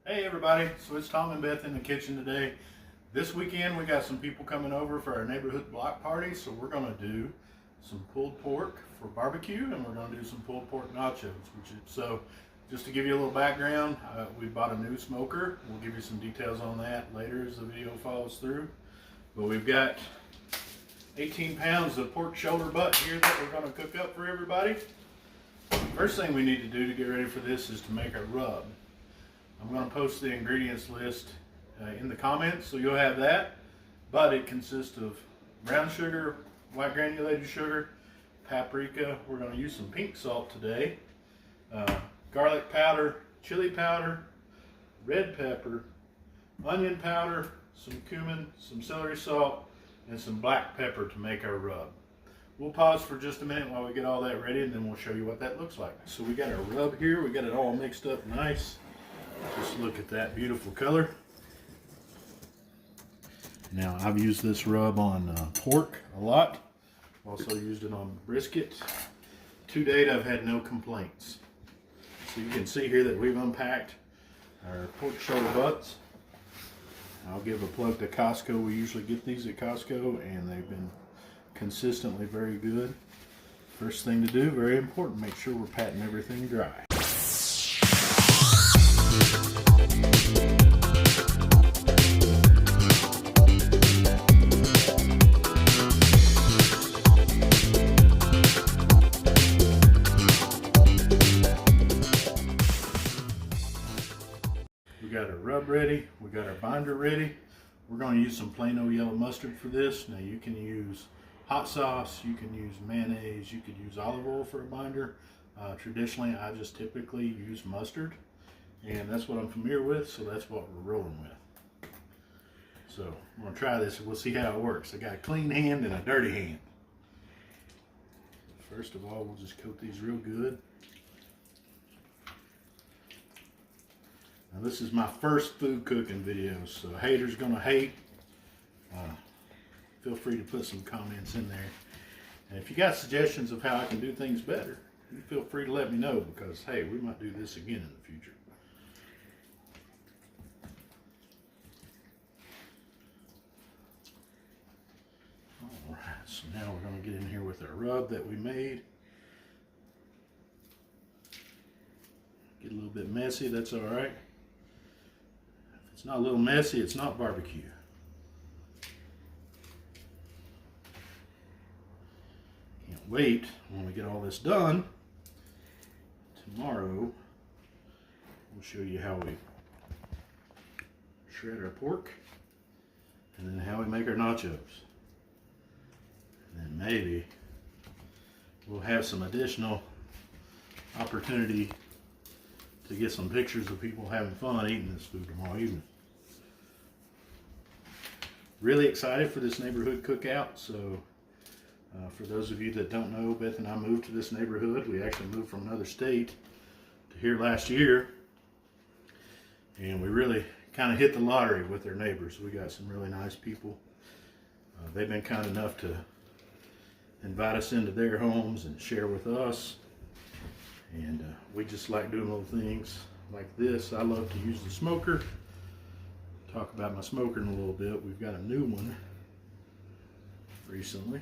Hey everybody, so it's Tom and Beth in the kitchen today. This weekend we got some people coming over for our neighborhood block party, so we're going to do some pulled pork for barbecue and we're going to do some pulled pork nachos. So just to give you a little background, we bought a new smoker. We'll give you some details on that later as the video follows through. But we've got 18 pounds of pork shoulder butt here that we're going to cook up for everybody. First thing we need to do to get ready for this is to make our rub. I'm going to post the ingredients list in the comments, so you'll have that. But it consists of brown sugar, white granulated sugar, paprika. We're going to use some pink salt today, garlic powder, chili powder, red pepper, onion powder, some cumin, some celery salt, and some black pepper to make our rub. We'll pause for just a minute while we get all that ready, and then we'll show you what that looks like. So we got our rub here. We got it all mixed up nice. Just look at that beautiful color. Now I've used this rub on pork a lot. Also used it on brisket. To date I've had no complaints. So you can see here that we've unpacked our pork shoulder butts. I'll give a plug to Costco. We usually get these at Costco and they've been consistently very good. First thing to do, very important, make sure we're patting everything dry. We got our rub ready, we got our binder ready. We're going to use some plain old yellow mustard for this. Now you can use hot sauce, you can use mayonnaise, you could use olive oil for a binder. Traditionally I just typically use mustard, and that's what I'm familiar with, so that's what we're rolling with. So I'm going to try this and we'll see how it works. I got a clean hand and a dirty hand. First of all, we'll just coat these real good. Now this is my first food cooking video, so haters gonna hate. Feel free to put some comments in there. And if you got suggestions of how I can do things better, you feel free to let me know, because hey, we might do this again in the future. Alright, so now we're going to get in here with our rub that we made. Get a little bit messy, that's alright. If it's not a little messy, it's not barbecue. Can't wait when we get all this done. Tomorrow, we'll show you how we shred our pork and then how we make our nachos. And then maybe we'll have some additional opportunity to get some pictures of people having fun eating this food tomorrow evening. Really excited for this neighborhood cookout. So for those of you that don't know, Beth and I moved to this neighborhood. We actually moved from another state to here last year, and we really kind of hit the lottery with our neighbors. We got some really nice people. They've been kind enough to invite us into their homes and share with us, and we just like doing little things like this. I love to use the smoker. Talk about my smoker in a little bit. We've got a new one recently.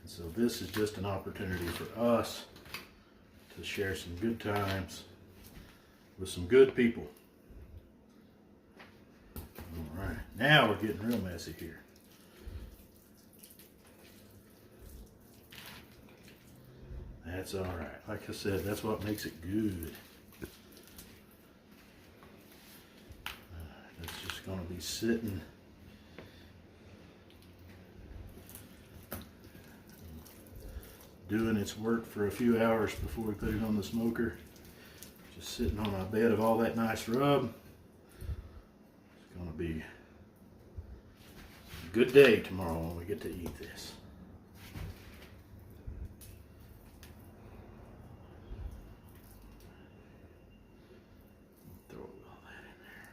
So this is just an opportunity for us to share some good times with some good people. All right, now we're getting real messy here. That's all right. Like I said, that's what makes it good. It's just going to be sitting. Doing its work for a few hours before we put it on the smoker. Just sitting on a bed of all that nice rub. It's going to be a good day tomorrow when we get to eat this. Throw all that in there.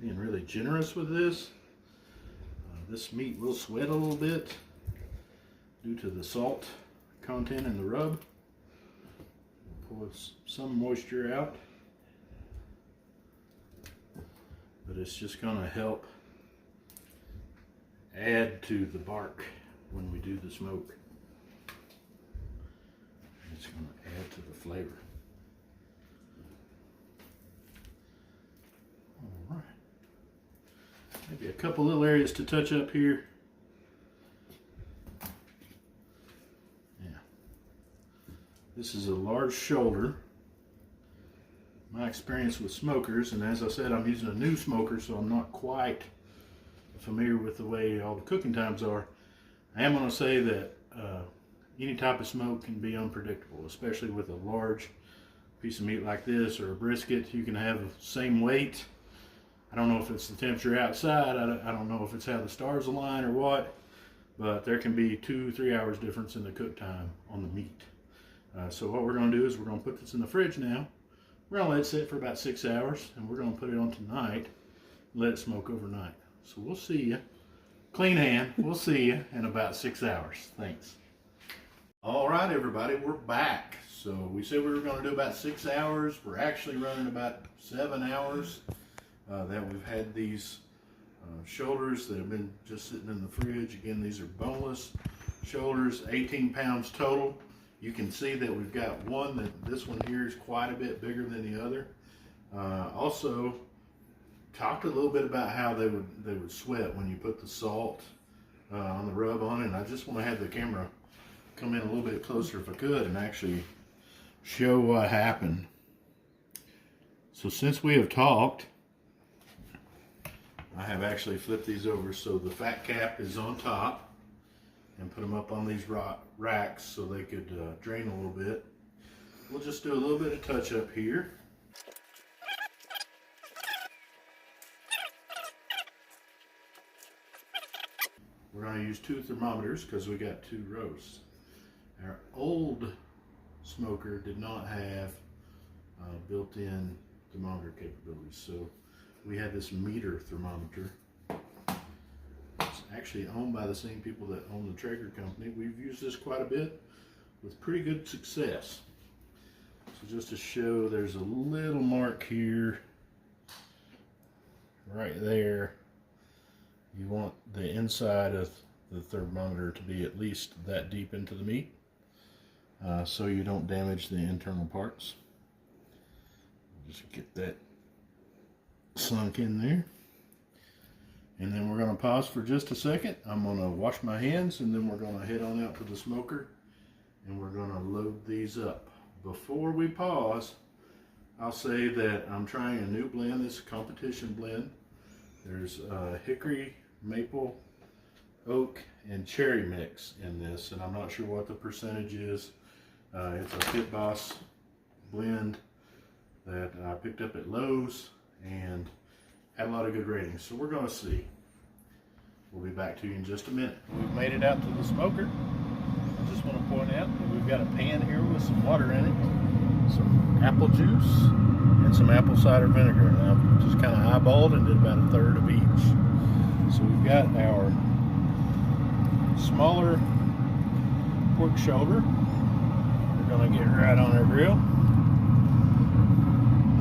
Being really generous with this. This meat will sweat a little bit, due to the salt content in the rub. Pull some moisture out, but it's just going to help add to the bark when we do the smoke. It's going to add to the flavor. All right. Maybe a couple little areas to touch up here. Yeah. This is a large shoulder. My experience with smokers, and as I said, I'm using a new smoker, so I'm not quite familiar with the way all the cooking times are. I am going to say that any type of smoke can be unpredictable, especially with a large piece of meat like this or a brisket. You can have the same weight. I don't know if it's the temperature outside. I don't know if it's how the stars align or what, but there can be 2-3 hours difference in the cook time on the meat. So what we're going to do is we're going to put this in the fridge now. We're going to let it sit for about 6 hours, and we're going to put it on tonight and let it smoke overnight. So we'll see you. Clean hand. We'll see you in about 6 hours. Thanks. All right, everybody, we're back. So we said we were going to do about 6 hours. We're actually running about 7 hours that we've had these shoulders that have been just sitting in the fridge. Again, these are boneless shoulders, 18 pounds total. You can see that we've got one that this one here is quite a bit bigger than the other. Also, talked a little bit about how they would sweat when you put the salt on the rub on it. And I just want to have the camera come in a little bit closer if I could and actually show what happened. So since we have talked, I have actually flipped these over so the fat cap is on top and put them up on these racks so they could drain a little bit. We'll just do a little bit of touch up here. We're going to use 2 thermometers because we got 2 roasts. Our old smoker did not have built-in thermometer capabilities, so we had this meter thermometer. It's actually owned by the same people that own the Traeger company. We've used this quite a bit with pretty good success. So just to show, there's a little mark here, right there. You want the inside of the thermometer to be at least that deep into the meat so you don't damage the internal parts. Just get that sunk in there. And then we're going to pause for just a second. I'm going to wash my hands and then we're going to head on out to the smoker and we're going to load these up. Before we pause, I'll say that I'm trying a new blend. This is a competition blend. There's hickory, maple, oak, and cherry mix in this, and I'm not sure what the percentage is. It's a Pit Boss blend that I picked up at Lowe's and had a lot of good ratings, so we're going to see. We'll be back to you in just a minute. We've made it out to the smoker. I just want to point out that we've got a pan here with some water in it, some apple juice, and some apple cider vinegar, and I've just kind of eyeballed and did about 1/3 of each. So we've got our smaller pork shoulder. We're going to get right on our grill.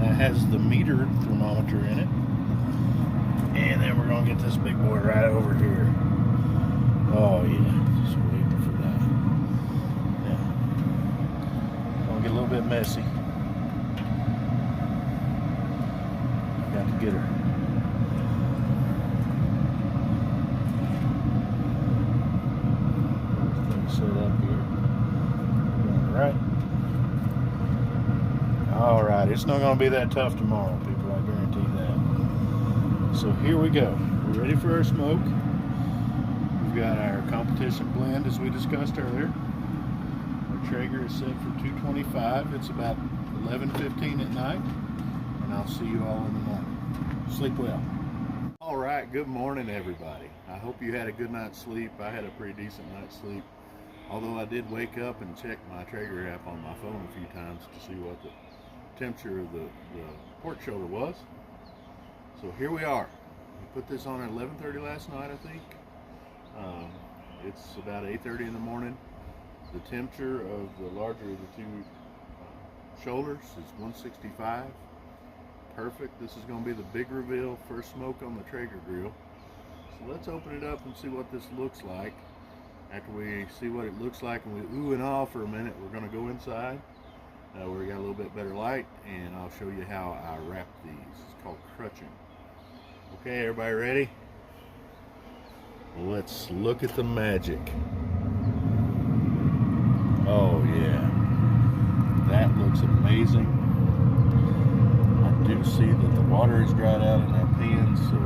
That has the meter thermometer in it. And then we're going to get this big boy right over here. Oh yeah, just waiting for that. Yeah. Going to get a little bit messy. Got to get her. Set up here. Right. All right. It's not going to be that tough tomorrow, people. I guarantee that. So here we go. We're ready for our smoke. We've got our competition blend, as we discussed earlier. Our Traeger is set for 225. It's about 11:15 at night, and I'll see you all in the morning. Sleep well. All right. Good morning, everybody. I hope you had a good night's sleep. I had a pretty decent night's sleep. Although I did wake up and check my Traeger app on my phone a few times to see what the temperature of the pork shoulder was. So here we are. We put this on at 11:30 last night, I think. It's about 8:30 in the morning. The temperature of the larger of the two shoulders is 165. Perfect. This is going to be the big reveal, first smoke on the Traeger grill. So let's open it up and see what this looks like. After we see what it looks like and we ooh and ah for a minute, we're going to go inside where we got a little bit better light, and I'll show you how I wrap these. It's called crutching. Okay, everybody ready? Let's look at the magic. Oh yeah, that looks amazing. I do see that the water is dried out in our pan, so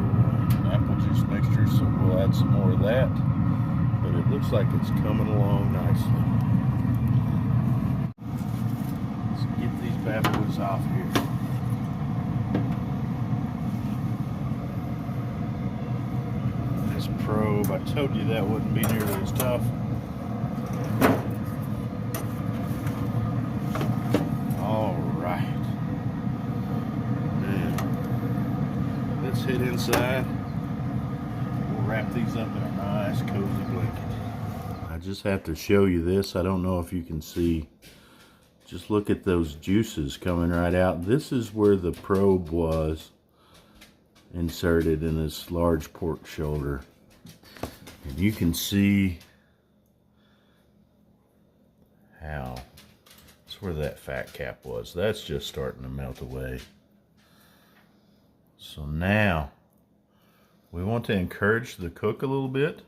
apple juice mixture, so we'll add some more of that. But it looks like it's coming along nicely. Let's get these bad boys off here. This probe, I told you that wouldn't be nearly as tough. Hit inside. We'll wrap these up in a nice cozy blanket. I just have to show you this. I don't know if you can see. Just look at those juices coming right out. This is where the probe was inserted in this large pork shoulder. And you can see how that's where that fat cap was. That's just starting to melt away. So now we want to encourage the cook a little bit.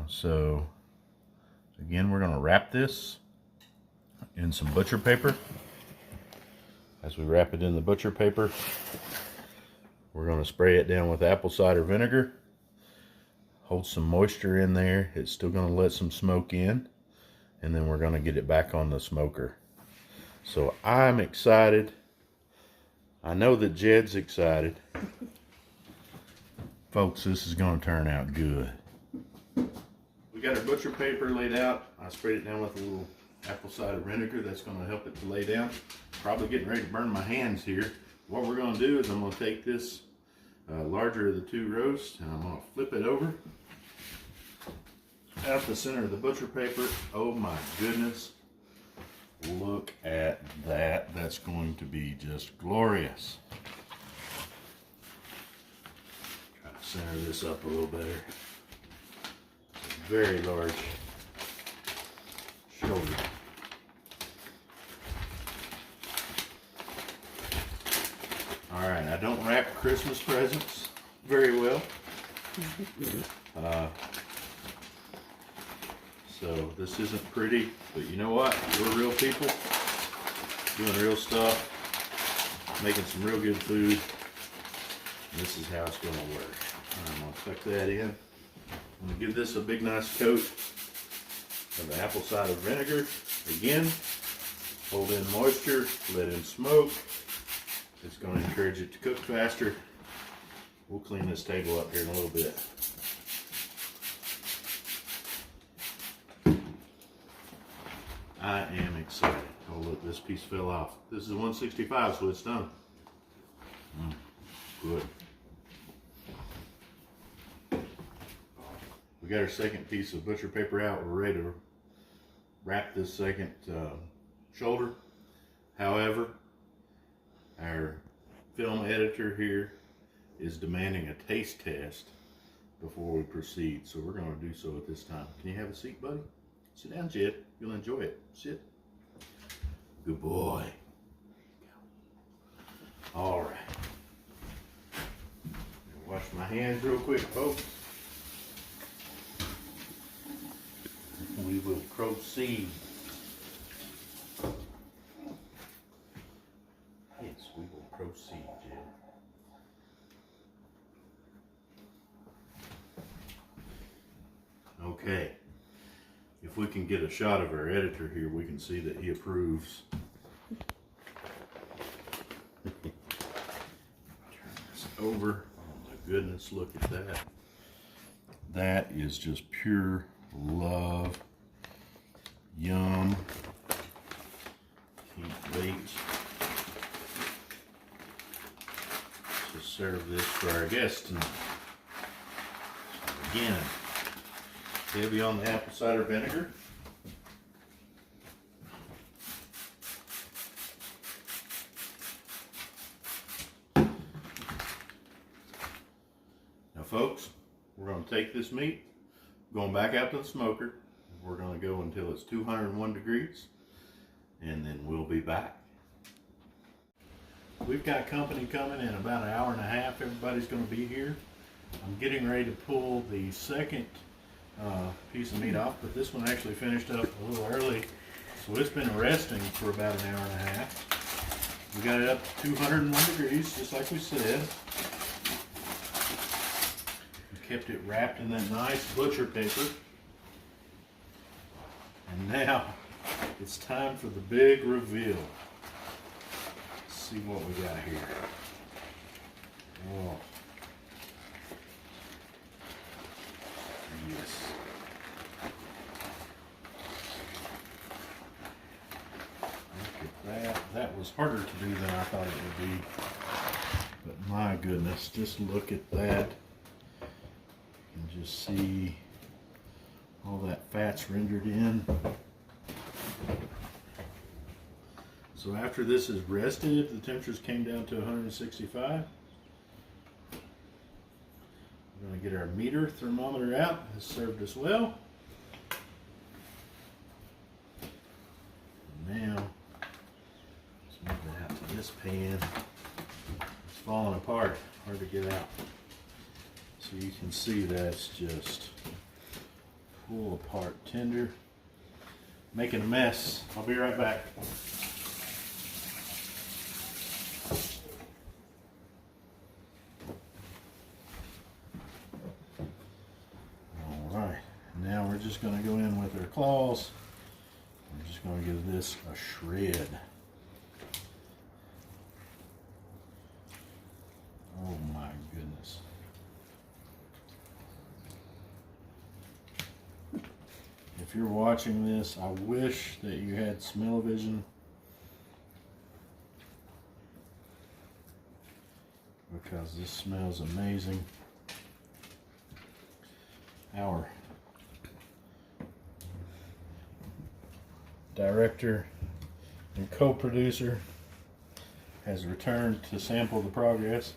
So again, we're going to wrap this in some butcher paper. As we wrap it in the butcher paper, we're going to spray it down with apple cider vinegar. Hold some moisture in there. It's still going to let some smoke in, and then we're going to get it back on the smoker. So I'm excited. I know that Jed's excited. Folks, this is going to turn out good. We got our butcher paper laid out. I sprayed it down with a little apple cider vinegar. That's going to help it to lay down. Probably getting ready to burn my hands here. What we're going to do is I'm going to take this larger of the two roasts and I'm going to flip it over out the center of the butcher paper. Oh my goodness. Look at that. That's going to be just glorious. Try to center this up a little better. It's a very large shoulder. Alright, I don't wrap Christmas presents very well. So this isn't pretty, but you know what? We're real people, doing real stuff, making some real good food. And this is how it's going to work. I'm going to tuck that in. I'm going to give this a big nice coat of the apple cider vinegar. Again, hold in moisture, let in smoke. It's going to encourage it to cook faster. We'll clean this table up here in a little bit. I am excited. Oh look, this piece fell off. This is 165, so it's done. Good. We got our second piece of butcher paper out. We're ready to wrap this second shoulder. However, our film editor here is demanding a taste test before we proceed, so we're going to do so at this time. Can you have a seat, buddy? Sit down, Jed. You'll enjoy it. Sit. Good boy. All right. Wash my hands real quick, folks. We will proceed. Yes, we will proceed, Jed. Okay. If we can get a shot of our editor here, we can see that he approves. Turn this over. Oh my goodness, look at that. That is just pure love. Yum. Can't wait to serve this for our guests tonight. So again, Heavy on the apple cider vinegar. Now folks, we're going to take this meat, going back out to the smoker. We're going to go until it's 201 degrees, and then we'll be back. We've got company coming in about an hour and a half. Everybody's going to be here. I'm getting ready to pull the second piece of meat off, but this one actually finished up a little early, so it's been resting for about an hour and a half. We got it up to 201 degrees, just like we said. We kept it wrapped in that nice butcher paper. And now it's time for the big reveal. Let's see what we got here. Oh. Yes. Look at that. That was harder to do than I thought it would be. But my goodness, just look at that. And just see all that fat's rendered in. So after this is rested, the temperatures came down to 165. We're going to get our meter thermometer out. It's served us well. Now, let's move that out to this pan. It's falling apart, hard to get out. So you can see that's just pull apart tender, making a mess. I'll be right back. Alright, now we're just going to go in with our claws. We're just going to give this a shred. Oh my goodness. If you're watching this, I wish that you had smell-o-vision, because this smells amazing. Our director and co-producer has returned to sample the progress.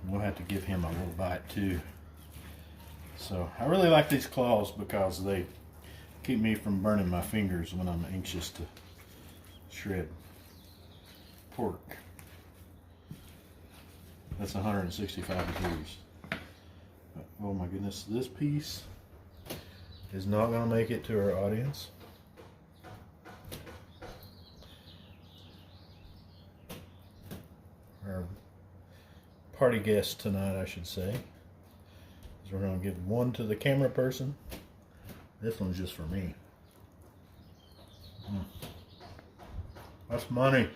We'll have to give him a little bite too. So I really like these claws because they keep me from burning my fingers when I'm anxious to shred pork. That's 165 degrees. Oh my goodness, this piece is not going to make it to our audience. Our party guest tonight, I should say. We're going to give one to the camera person. This one's just for me. That's money.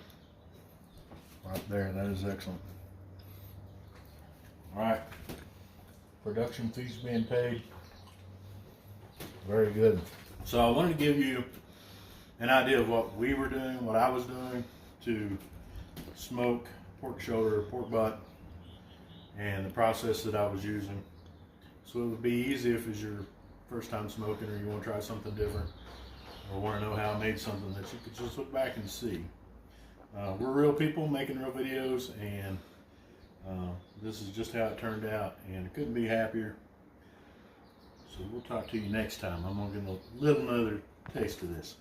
Right there, that is excellent. Alright. Production fees being paid. Very good. So I wanted to give you an idea of what we were doing, what I was doing to smoke pork shoulder, pork butt, and the process that I was using. So it would be easy if it's your first time smoking, or you want to try something different, or want to know how I made something, that you could just look back and see. We're real people making real videos, and this is just how it turned out, and I couldn't be happier. So we'll talk to you next time. I'm going to get a little another taste of this.